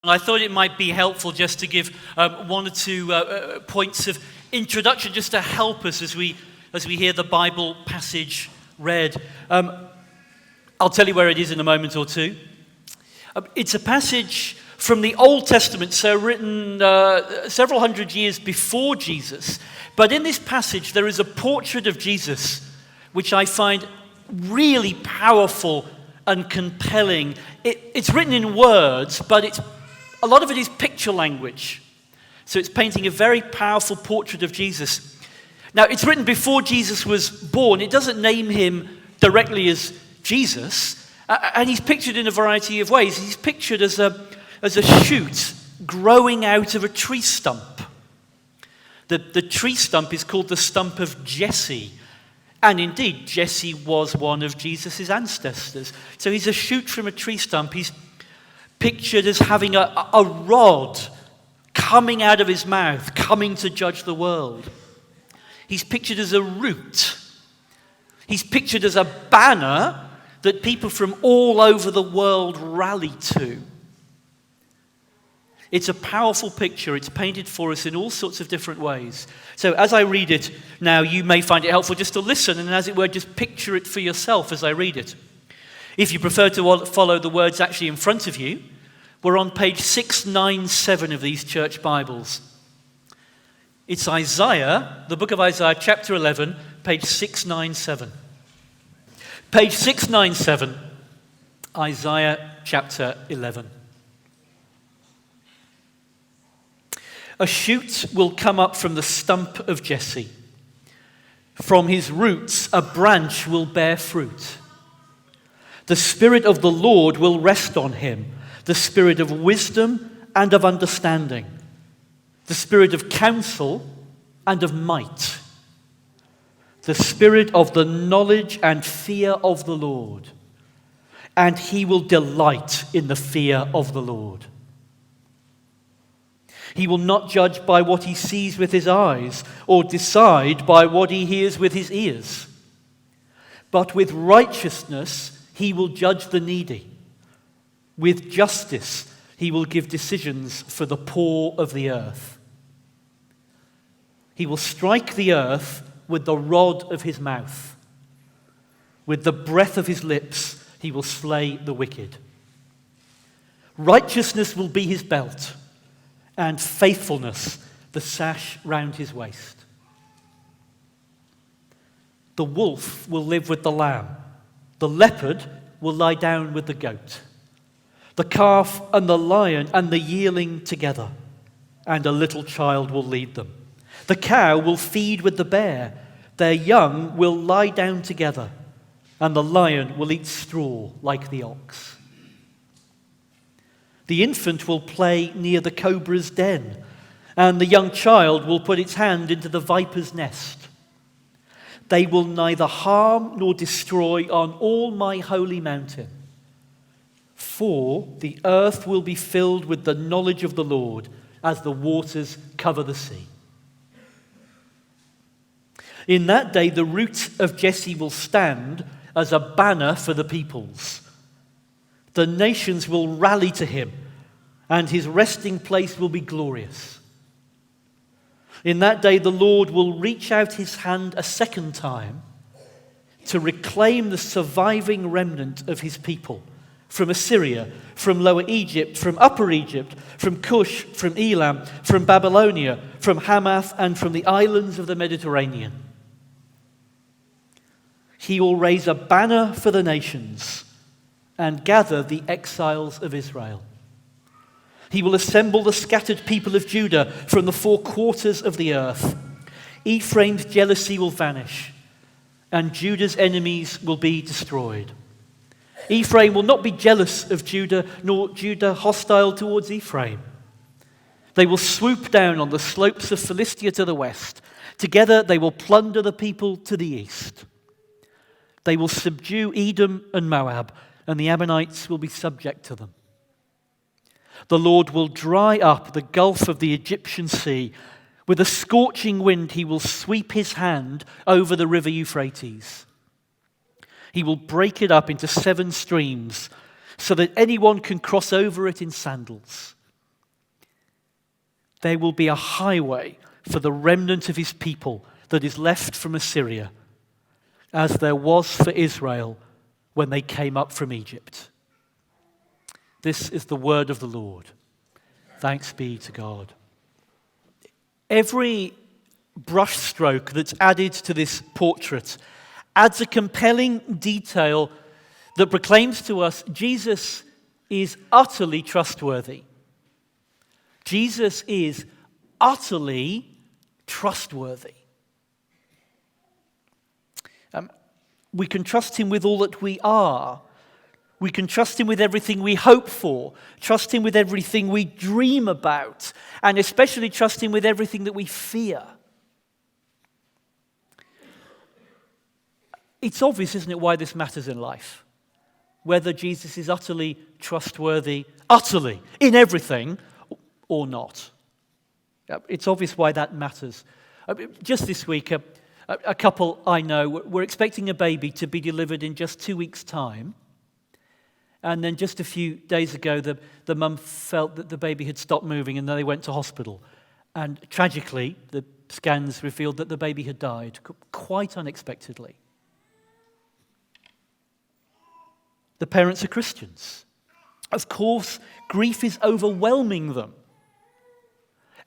I thought it might be helpful just to give one or two points of introduction just to help us as we hear the Bible passage read. I'll tell you where it is in a moment or two. It's a passage from the Old Testament, so written several hundred years before Jesus. But in this passage, there is a portrait of Jesus, which I find really powerful and compelling. It's written in words, but a lot of it is picture language. So it's painting a very powerful portrait of Jesus. Now, it's written before Jesus was born. It doesn't name him directly as Jesus, and he's pictured in a variety of ways. He's pictured as a shoot growing out of a tree stump. The tree stump is called the stump of Jesse. And indeed, Jesse was one of Jesus' ancestors. So he's a shoot from a tree stump. He's pictured as having a rod coming out of his mouth, coming to judge the world. He's pictured as a root. He's pictured as a banner that people from all over the world rally to. It's a powerful picture. It's painted for us in all sorts of different ways. So as I read it now, you may find it helpful just to listen and, as it were, just picture it for yourself as I read it. If you prefer to follow the words actually in front of you, we're on page 697 of these church Bibles. It's Isaiah, the book of Isaiah, chapter 11, page 697. Page 697, Isaiah chapter 11. A shoot will come up from the stump of Jesse. From his roots, a branch will bear fruit. The Spirit of the Lord will rest on him, the Spirit of wisdom and of understanding, the Spirit of counsel and of might, the Spirit of the knowledge and fear of the Lord, and he will delight in the fear of the Lord. He will not judge by what he sees with his eyes, or decide by what he hears with his ears. But with righteousness he will judge the needy. With justice he will give decisions for the poor of the earth. He will strike the earth with the rod of his mouth. With the breath of his lips he will slay the wicked. Righteousness will be his belt, and faithfulness the sash round his waist. The wolf will live with the lamb. The leopard will lie down with the goat. The calf and the lion and the yearling together, and a little child will lead them. The cow will feed with the bear. Their young will lie down together, and the lion will eat straw like the ox. The infant will play near the cobra's den, and the young child will put its hand into the viper's nest. They will neither harm nor destroy on all my holy mountain, for the earth will be filled with the knowledge of the Lord as the waters cover the sea. In that day, the root of Jesse will stand as a banner for the peoples. The nations will rally to him, and his resting place will be glorious. In that day, the Lord will reach out his hand a second time to reclaim the surviving remnant of his people from Assyria, from Lower Egypt, from Upper Egypt, from Cush, from Elam, from Babylonia, from Hamath, and from the islands of the Mediterranean. He will raise a banner for the nations and gather the exiles of Israel. He will assemble the scattered people of Judah from the four quarters of the earth. Ephraim's jealousy will vanish, and Judah's enemies will be destroyed. Ephraim will not be jealous of Judah, nor Judah hostile towards Ephraim. They will swoop down on the slopes of Philistia to the west. Together they will plunder the people to the east. They will subdue Edom and Moab, and the Ammonites will be subject to them. The Lord will dry up the gulf of the Egyptian sea. With a scorching wind, he will sweep his hand over the river Euphrates. He will break it up into 7 streams so that anyone can cross over it in sandals. there will be a highway for the remnant of his people that is left from Assyria, as there was for Israel when they came up from Egypt. This is the word of the Lord. Thanks be to God. Every brushstroke that's added to this portrait adds a compelling detail that proclaims to us Jesus is utterly trustworthy. Jesus is utterly trustworthy. We can trust him with all that we are. We can trust him with everything we hope for, trust him with everything we dream about, and especially trust him with everything that we fear. It's obvious, isn't it, why this matters in life? Whether Jesus is utterly trustworthy, utterly, in everything, or not. It's obvious why that matters. Just this week, a couple I know were expecting a baby to be delivered in just 2 weeks' time. And then just a few days ago, the mum felt that the baby had stopped moving, and then they went to hospital. And tragically, the scans revealed that the baby had died, quite unexpectedly. The parents are Christians. Of course, grief is overwhelming them.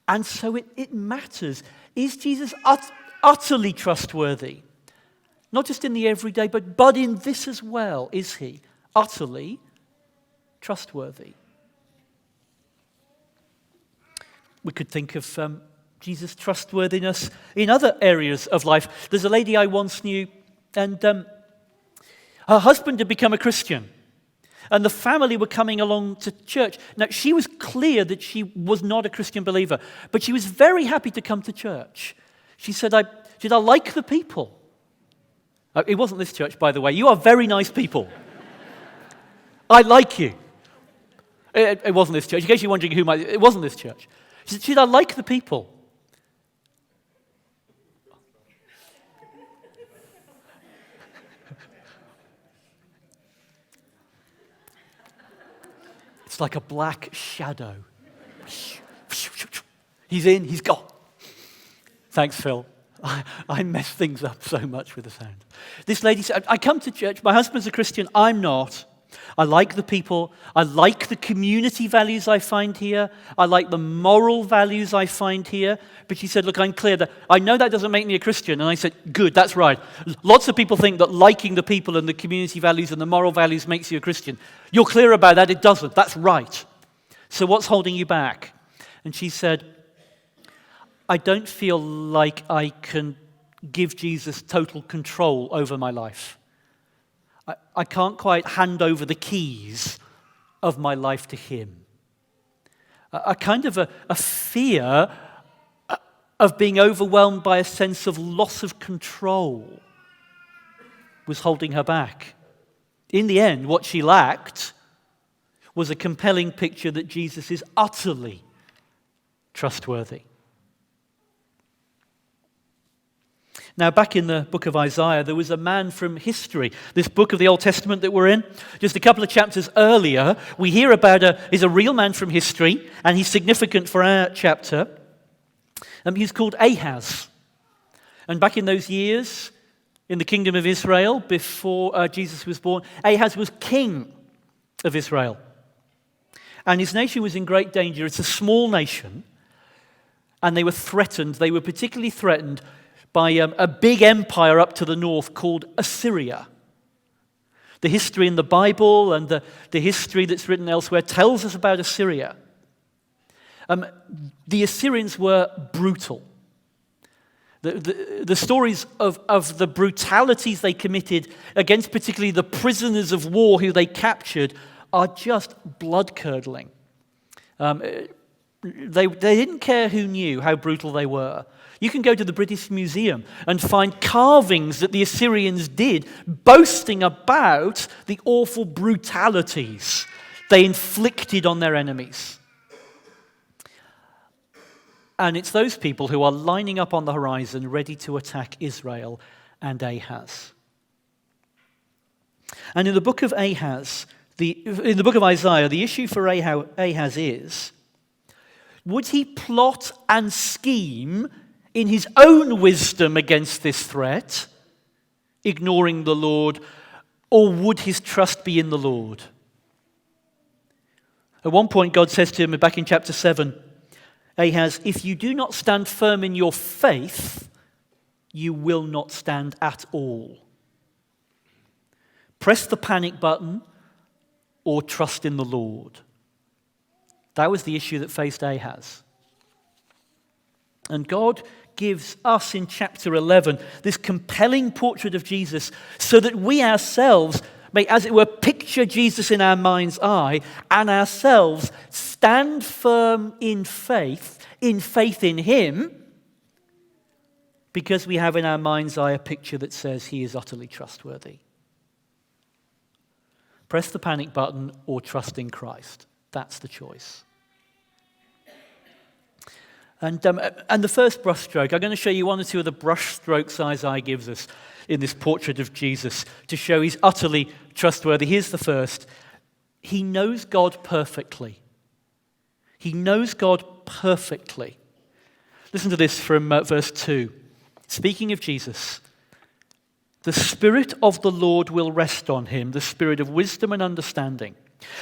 And so it matters. Is Jesus utterly trustworthy? Not just in the everyday, but in this as well, is he utterly trustworthy? We could think of Jesus' trustworthiness in other areas of life. There's a lady I once knew, and her husband had become a Christian, and the family were coming along to church. Now, she was clear that she was not a Christian believer, but she was very happy to come to church. She said, I like the people. It wasn't this church, by the way. You are very nice people. I like you. It wasn't this church. In case you're wondering it wasn't this church. She said, I like the people. It's like a black shadow. He's in, he's gone. Thanks, Phil. I mess things up so much with the sound. This lady said, I come to church, my husband's a Christian, I'm not. I like the people, I like the community values I find here, I like the moral values I find here. But she said, look, I'm clear that I know that doesn't make me a Christian. And I said, good, that's right. Lots of people think that liking the people and the community values and the moral values makes you a Christian. You're clear about that, it doesn't. That's right. So what's holding you back? And she said, I don't feel like I can give Jesus total control over my life. I can't quite hand over the keys of my life to him. A kind of a fear of being overwhelmed by a sense of loss of control was holding her back. In the end, what she lacked was a compelling picture that Jesus is utterly trustworthy. Now, back in the book of Isaiah, there was a man from history, this book of the Old Testament that we're in. Just a couple of chapters earlier, we hear about he's a real man from history, and he's significant for our chapter. He's called Ahaz. And back in those years, in the kingdom of Israel, before Jesus was born, Ahaz was king of Israel. And his nation was in great danger. It's a small nation, and they were threatened. They were particularly threatened by a big empire up to the north called Assyria. The history in the Bible and the history that's written elsewhere tells us about Assyria. The Assyrians were brutal. The stories of the brutalities they committed against particularly the prisoners of war who they captured are just blood-curdling. They didn't care who knew how brutal they were. You can go to the British Museum and find carvings that the Assyrians did, boasting about the awful brutalities they inflicted on their enemies. And it's those people who are lining up on the horizon, ready to attack Israel and Ahaz. And in the book of Ahaz, in the book of Isaiah, the issue for Ahaz is, Would he plot and scheme in his own wisdom against this threat, ignoring the Lord, or would his trust be in the Lord? At one point, God says to him back in chapter 7, Ahaz, if you do not stand firm in your faith, you will not stand at all. Press the panic button or trust in the Lord. That was the issue that faced Ahaz. And God gives us in chapter 11 this compelling portrait of Jesus so that we ourselves may, as it were, picture Jesus in our mind's eye and ourselves stand firm in faith in him, because we have in our mind's eye a picture that says he is utterly trustworthy. Press the panic button or trust in Christ. That's the choice. And the first brushstroke, I'm going to show you one or two of the brushstrokes Isaiah gives us in this portrait of Jesus to show he's utterly trustworthy. Here's the first. He knows God perfectly. He knows God perfectly. Listen to this from verse 2. Speaking of Jesus, the Spirit of the Lord will rest on him, the Spirit of wisdom and understanding,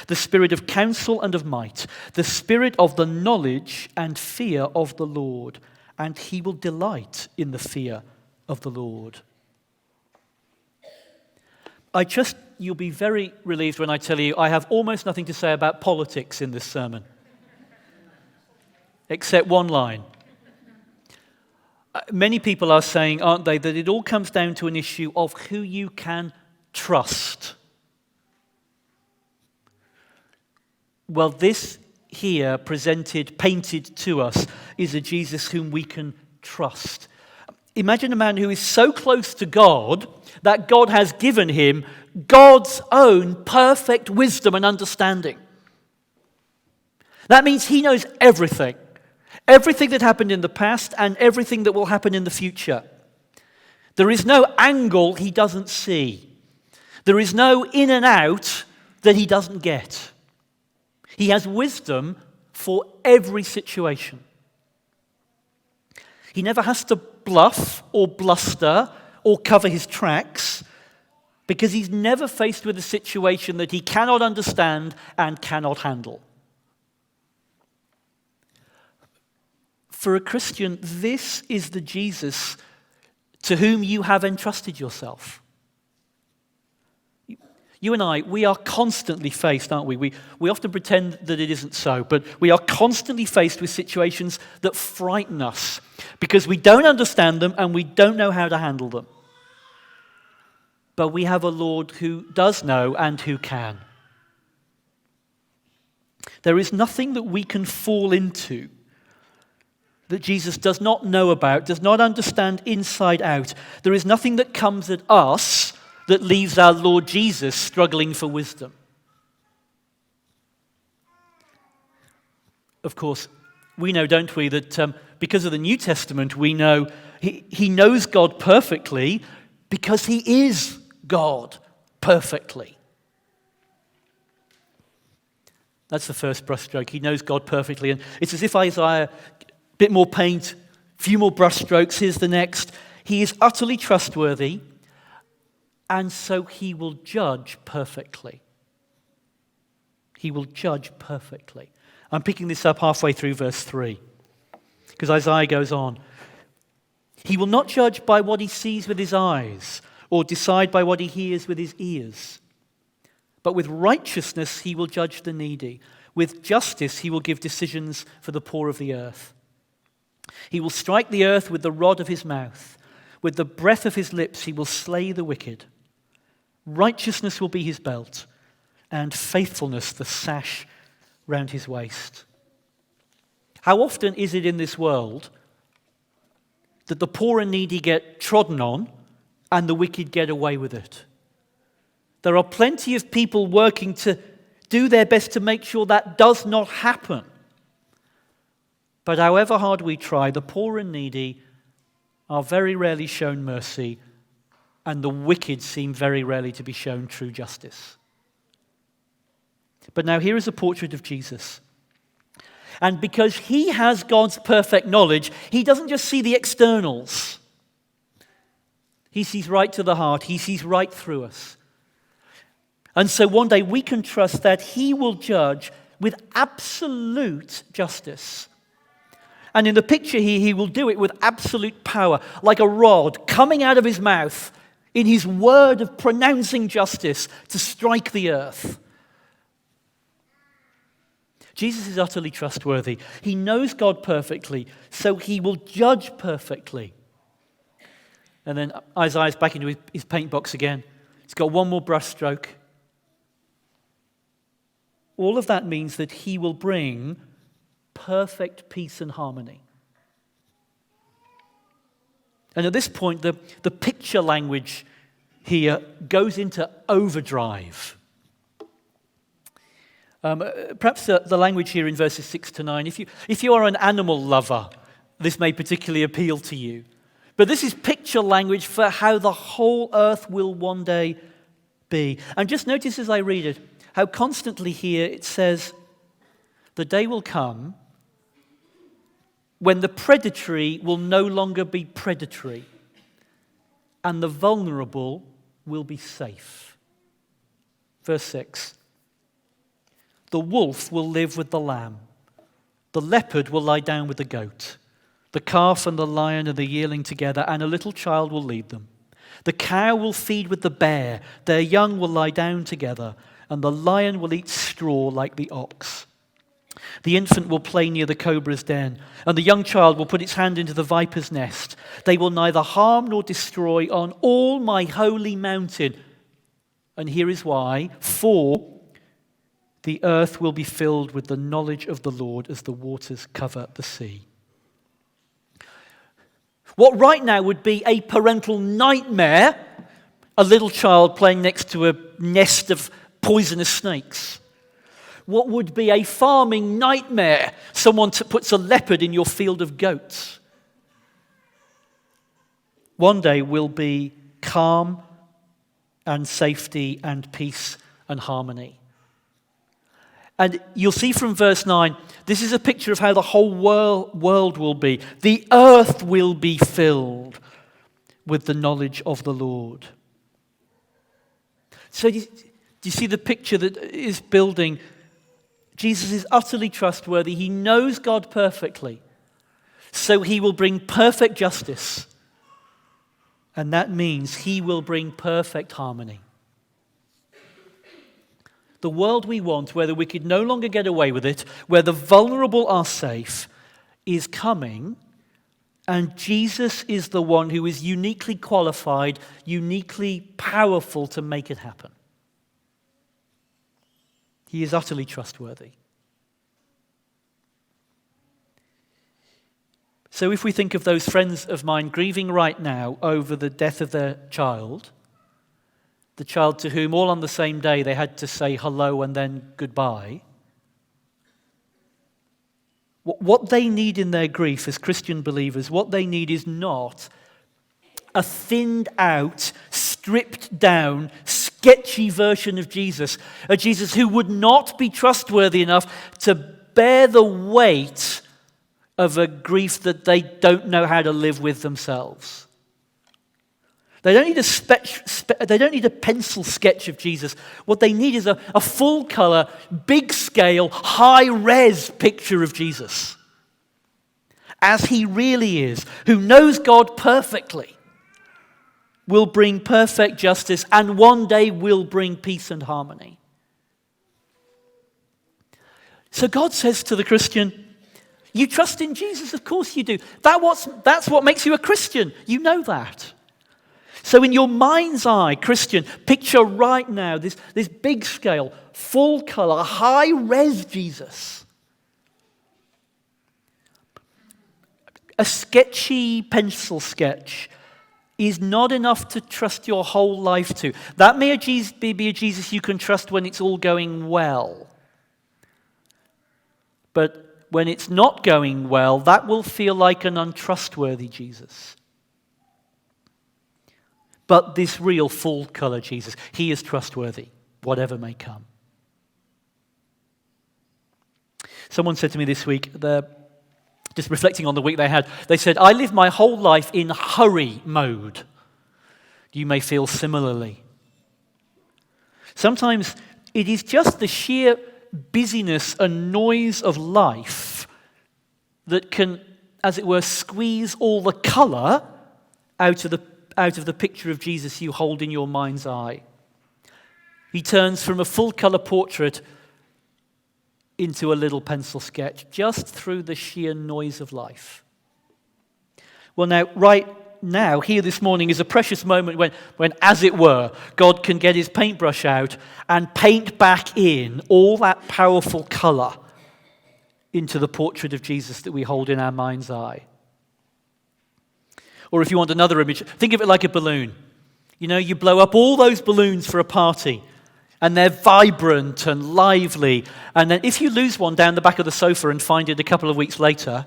the Spirit of counsel and of might, the Spirit of the knowledge and fear of the Lord, and he will delight in the fear of the Lord. I trust you'll be very relieved when I tell you I have almost nothing to say about politics in this sermon, except one line. Many people are saying, aren't they, that it all comes down to an issue of who you can trust. Well, this here painted to us, is a Jesus whom we can trust. Imagine a man who is so close to God that God has given him God's own perfect wisdom and understanding. That means he knows everything. Everything that happened in the past and everything that will happen in the future. There is no angle he doesn't see. There is no in and out that he doesn't get. He has wisdom for every situation. He never has to bluff or bluster or cover his tracks because he's never faced with a situation that he cannot understand and cannot handle. For a Christian, this is the Jesus to whom you have entrusted yourself. You and I, we are constantly faced, aren't we? We often pretend that it isn't so, but we are constantly faced with situations that frighten us because we don't understand them and we don't know how to handle them. But we have a Lord who does know and who can. There is nothing that we can fall into that Jesus does not know about, does not understand inside out. There is nothing that comes at us that leaves our Lord Jesus struggling for wisdom. Of course, we know, don't we, that because of the New Testament, we know he knows God perfectly because he is God perfectly. That's the first brushstroke. He knows God perfectly. And it's as if Isaiah, bit more paint, few more brushstrokes. Here's the next. He is utterly trustworthy, and so he will judge perfectly. He will judge perfectly. I'm picking this up halfway through verse 3, because Isaiah goes on. He will not judge by what he sees with his eyes, or decide by what he hears with his ears. But with righteousness he will judge the needy. With justice he will give decisions for the poor of the earth. He will strike the earth with the rod of his mouth. With the breath of his lips he will slay the wicked. Righteousness will be his belt, and faithfulness the sash round his waist. How often is it in this world that the poor and needy get trodden on and the wicked get away with it? There are plenty of people working to do their best to make sure that does not happen. But however hard we try, the poor and needy are very rarely shown mercy, and the wicked seem very rarely to be shown true justice. But now here is a portrait of Jesus. And because he has God's perfect knowledge, he doesn't just see the externals. He sees right to the heart. He sees right through us. And so one day we can trust that he will judge with absolute justice. And in the picture here, he will do it with absolute power, like a rod coming out of his mouth in his word of pronouncing justice to strike the earth. Jesus is utterly trustworthy. He knows God perfectly, so he will judge perfectly. And then Isaiah's back into his paint box again. He's got one more brush stroke. All of that means that he will bring perfect peace and harmony. And at this point, the picture language here goes into overdrive. Perhaps the language here in verses 6 to 9, if you are an animal lover, this may particularly appeal to you. But this is picture language for how the whole earth will one day be. And just notice as I read it, how constantly here it says, the day will come when the predatory will no longer be predatory and the vulnerable will be safe. Verse 6. The wolf will live with the lamb. The leopard will lie down with the goat. The calf and the lion and the yearling together, and a little child will lead them. The cow will feed with the bear. Their young will lie down together, and the lion will eat straw like the ox. The infant will play near the cobra's den, and the young child will put its hand into the viper's nest. They will neither harm nor destroy on all my holy mountain. And here is why. For the earth will be filled with the knowledge of the Lord as the waters cover the sea. What right now would be a parental nightmare, a little child playing next to a nest of poisonous snakes. What would be a farming nightmare, someone puts a leopard in your field of goats. One day will be calm and safety and peace and harmony. And you'll see from verse 9, this is a picture of how the whole world will be. The earth will be filled with the knowledge of the Lord. So do you see the picture that is building? Jesus is utterly trustworthy. He knows God perfectly. So he will bring perfect justice. And that means he will bring perfect harmony. The world we want, where the wicked no longer get away with it, where the vulnerable are safe, is coming, and Jesus is the one who is uniquely qualified, uniquely powerful to make it happen. He is utterly trustworthy. So if we think of those friends of mine grieving right now over the death of their child, the child to whom all on the same day they had to say hello and then goodbye, what they need in their grief as Christian believers, what they need is not a thinned out, stripped down, sketchy version of Jesus, a Jesus who would not be trustworthy enough to bear the weight of a grief that they don't know how to live with themselves. They don't need a pencil sketch of Jesus. What they need is a full-color, big-scale, high-res picture of Jesus as he really is, who knows God perfectly, will bring perfect justice, and one day will bring peace and harmony. So God says to the Christian, you trust in Jesus? Of course you do. That's what makes you a Christian. You know that. So in your mind's eye, Christian, picture right now this big scale, full color, high res Jesus. A sketchy pencil sketch is not enough to trust your whole life to. That may be a Jesus you can trust when it's all going well. But when it's not going well, that will feel like an untrustworthy Jesus. But this real full-color Jesus, he is trustworthy, whatever may come. Someone said to me this week, they're just reflecting on the week they had, they said, I live my whole life in hurry mode. You may feel similarly. Sometimes it is just the sheer busyness and noise of life that can, as it were, squeeze all the colour out of the picture of Jesus you hold in your mind's eye. He turns from a full-colour portrait into a little pencil sketch, just through the sheer noise of life. Well, now, right now, here this morning, is a precious moment when, as it were, God can get his paintbrush out and paint back in all that powerful colour into the portrait of Jesus that we hold in our mind's eye. Or if you want another image, think of it like a balloon. You know, you blow up all those balloons for a party, and they're vibrant and lively. And then if you lose one down the back of the sofa and find it a couple of weeks later,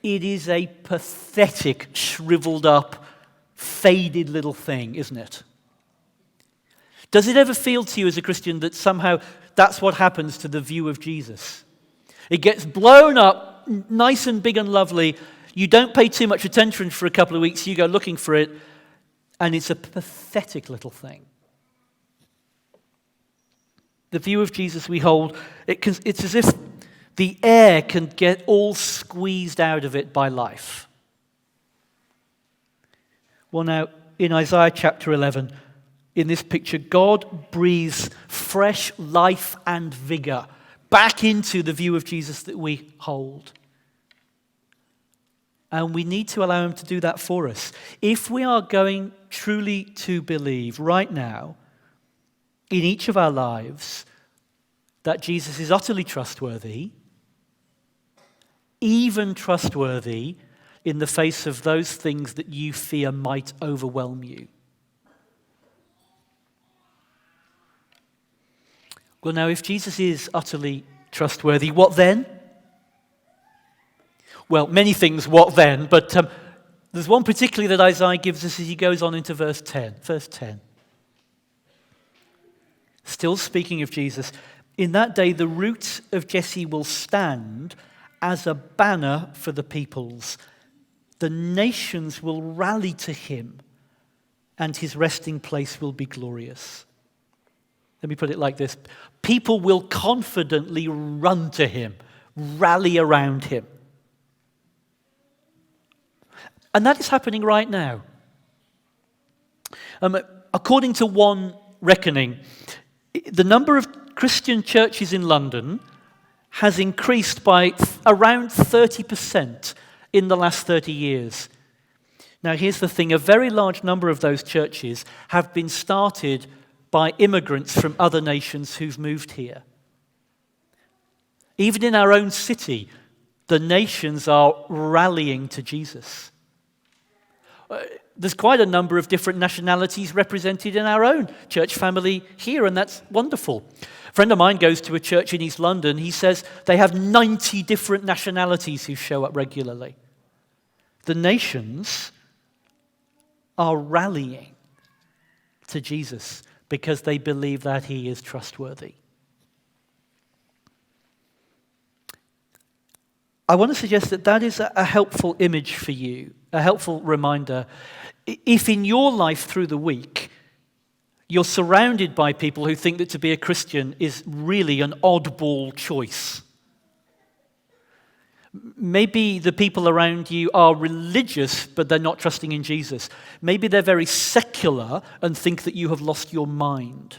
it is a pathetic, shriveled up, faded little thing, isn't it? Does it ever feel to you as a Christian that somehow that's what happens to the view of Jesus? It gets blown up, nice and big and lovely. You don't pay too much attention for a couple of weeks. You go looking for it, and it's a pathetic little thing. The view of Jesus we hold, it's as if the air can get all squeezed out of it by life. Well, now, in Isaiah chapter 11, in this picture, God breathes fresh life and vigor back into the view of Jesus that we hold. And we need to allow him to do that for us. If we are going truly to believe right now, in each of our lives, that Jesus is utterly trustworthy, even trustworthy in the face of those things that you fear might overwhelm you. Well, now, if Jesus is utterly trustworthy, what then? Well, many things, what then? But there's one particularly that Isaiah gives us as he goes on into verse 10. Verse 10. Still speaking of Jesus, in that day the root of Jesse will stand as a banner for the peoples. The nations will rally to him, and his resting place will be glorious. Let me put it like this. People will confidently run to him, rally around him. And that is happening right now. According to one reckoning, the number of Christian churches in London has increased by around 30% in the last 30 years. Now, here's the thing. A very large number of those churches have been started by immigrants from other nations who've moved here. Even in our own city, the nations are rallying to Jesus. There's quite a number of different nationalities represented in our own church family here, and that's wonderful. A friend of mine goes to a church in East London. He says they have 90 different nationalities who show up regularly. The nations are rallying to Jesus because they believe that he is trustworthy. I want to suggest that that is a helpful image for you, a helpful reminder. If in your life through the week, you're surrounded by people who think that to be a Christian is really an oddball choice. Maybe the people around you are religious, but they're not trusting in Jesus. Maybe they're very secular and think that you have lost your mind.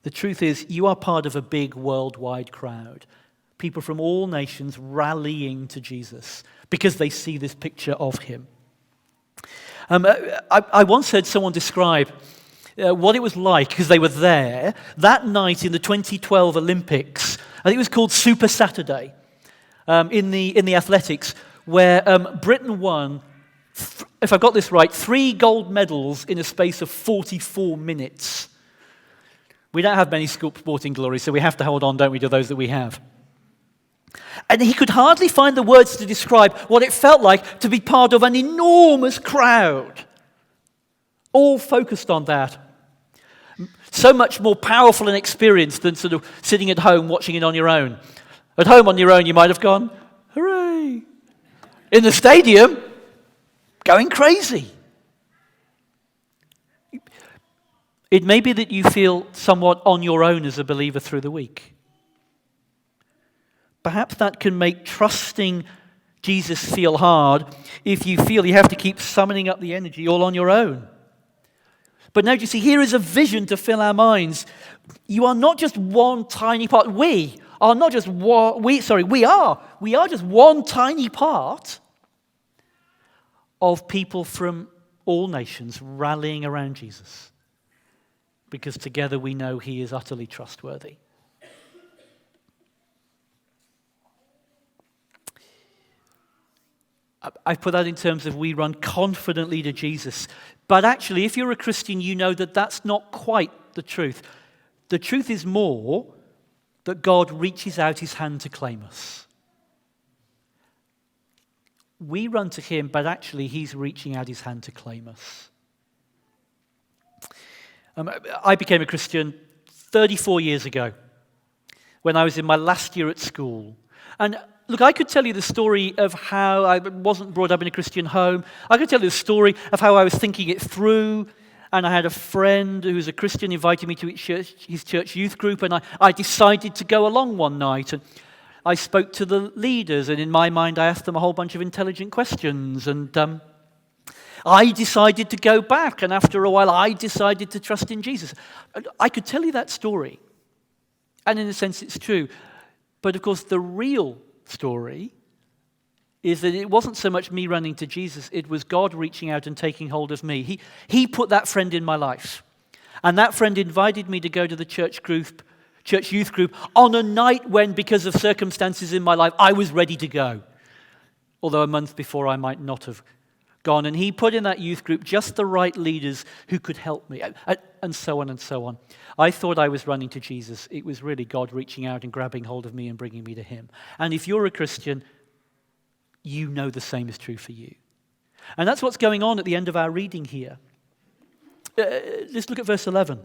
The truth is, you are part of a big worldwide crowd. People from all nations rallying to Jesus because they see this picture of him. I once heard someone describe what it was like, because they were there, that night in the 2012 Olympics. I think it was called Super Saturday in the athletics, where Britain won, if I got this right, 3 gold medals in a space of 44 minutes. We don't have many sporting glories, so we have to hold on, don't we, to those that we have. And he could hardly find the words to describe what it felt like to be part of an enormous crowd, all focused on that. So much more powerful an experience than sort of sitting at home watching it on your own. At home on your own, you might have gone, hooray. In the stadium, going crazy. It may be that you feel somewhat on your own as a believer through the week. Perhaps that can make trusting Jesus feel hard if you feel you have to keep summoning up the energy all on your own. But now, you see, here is a vision to fill our minds. You are not just one tiny part. We are just one tiny part of people from all nations rallying around Jesus. Because together we know he is utterly trustworthy. I put that in terms of we run confidently to Jesus. But actually, if you're a Christian, you know that that's not quite the truth. The truth is more that God reaches out his hand to claim us. We run to him, but actually he's reaching out his hand to claim us. I became a Christian 34 years ago when I was in my last year at school. And look, I could tell you the story of how I wasn't brought up in a Christian home. I could tell you the story of how I was thinking it through. And I had a friend who was a Christian invited me to his church youth group. And I decided to go along one night. And I spoke to the leaders. And in my mind, I asked them a whole bunch of intelligent questions. And I decided to go back, and after a while, I decided to trust in Jesus. I could tell you that story, and in a sense, it's true. But of course, the real story is that it wasn't so much me running to Jesus, it was God reaching out and taking hold of me. He put that friend in my life, and that friend invited me to go to the church youth group, on a night when, because of circumstances in my life, I was ready to go. Although a month before, I might not have gone, and he put in that youth group just the right leaders who could help me, and so on and so on. I thought I was running to Jesus. It was really God reaching out and grabbing hold of me and bringing me to him. And if you're a Christian, you know the same is true for you. And that's what's going on at the end of our reading here. Let's look at verse 11.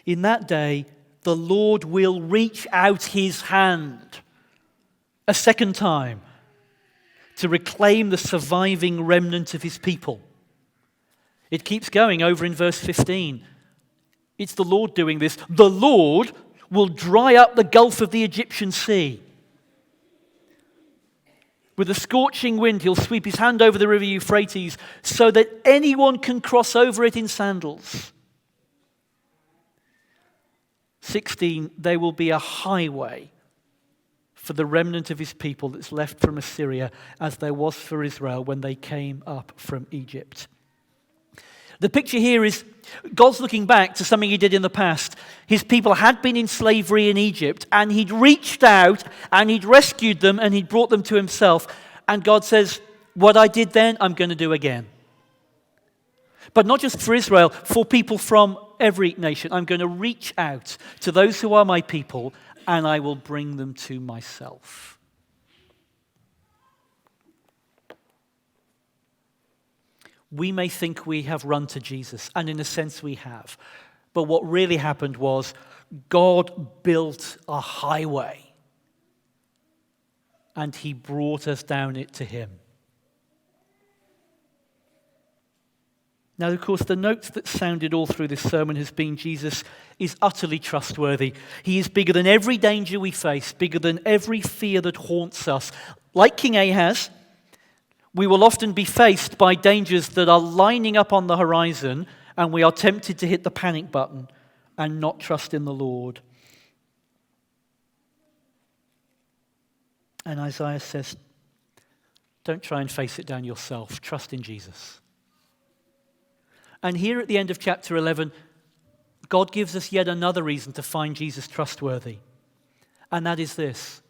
In that day, the Lord will reach out his hand a second time to reclaim the surviving remnant of his people. It keeps going over in verse 15. It's the Lord doing this. The Lord will dry up the gulf of the Egyptian sea. With a scorching wind, he'll sweep his hand over the river Euphrates so that anyone can cross over it in sandals. 16, there will be a highway for the remnant of his people that's left from Assyria, as there was for Israel when they came up from Egypt. The picture here is God's looking back to something he did in the past. His people had been in slavery in Egypt, and he'd reached out, and he'd rescued them, and he'd brought them to himself. And God says, what I did then, I'm going to do again. But not just for Israel, for people from every nation. I'm going to reach out to those who are my people, and I will bring them to myself. We may think we have run to Jesus, and in a sense we have. But what really happened was God built a highway, and he brought us down it to him. Now, of course, the notes that sounded all through this sermon has been Jesus is utterly trustworthy. He is bigger than every danger we face, bigger than every fear that haunts us. Like King Ahaz, we will often be faced by dangers that are lining up on the horizon, and we are tempted to hit the panic button and not trust in the Lord. And Isaiah says, don't try and face it down yourself. Trust in Jesus. And here at the end of chapter 11, God gives us yet another reason to find Jesus trustworthy. And that is this.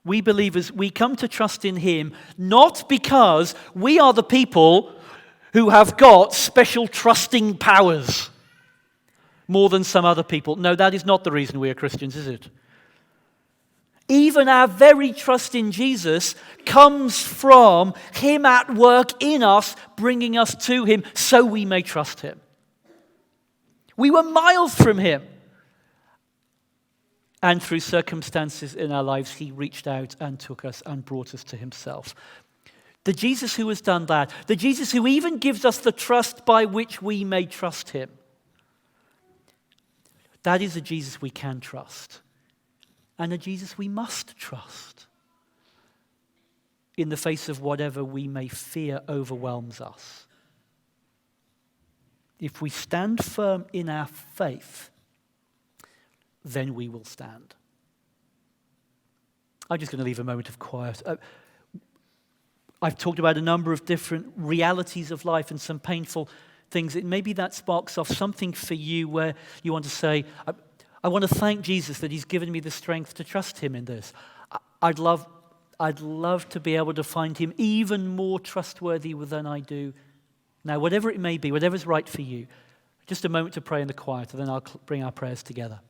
We believers, we come to trust in him not because we are the people who have got special trusting powers more than some other people. No, that is not the reason we are Christians, is it? Even our very trust in Jesus comes from him at work in us, bringing us to him so we may trust him. We were miles from him. And through circumstances in our lives, he reached out and took us and brought us to himself. The Jesus who has done that, the Jesus who even gives us the trust by which we may trust him, that is a Jesus we can trust, and a Jesus we must trust in the face of whatever we may fear overwhelms us. If we stand firm in our faith, then we will stand. I'm just going to leave a moment of quiet. I've talked about a number of different realities of life and some painful things. Maybe that sparks off something for you where you want to say, I want to thank Jesus that he's given me the strength to trust him in this. I'd love to be able to find him even more trustworthy than I do now. Whatever it may be, whatever's right for you. Just a moment to pray in the quiet, and then I'll bring our prayers together.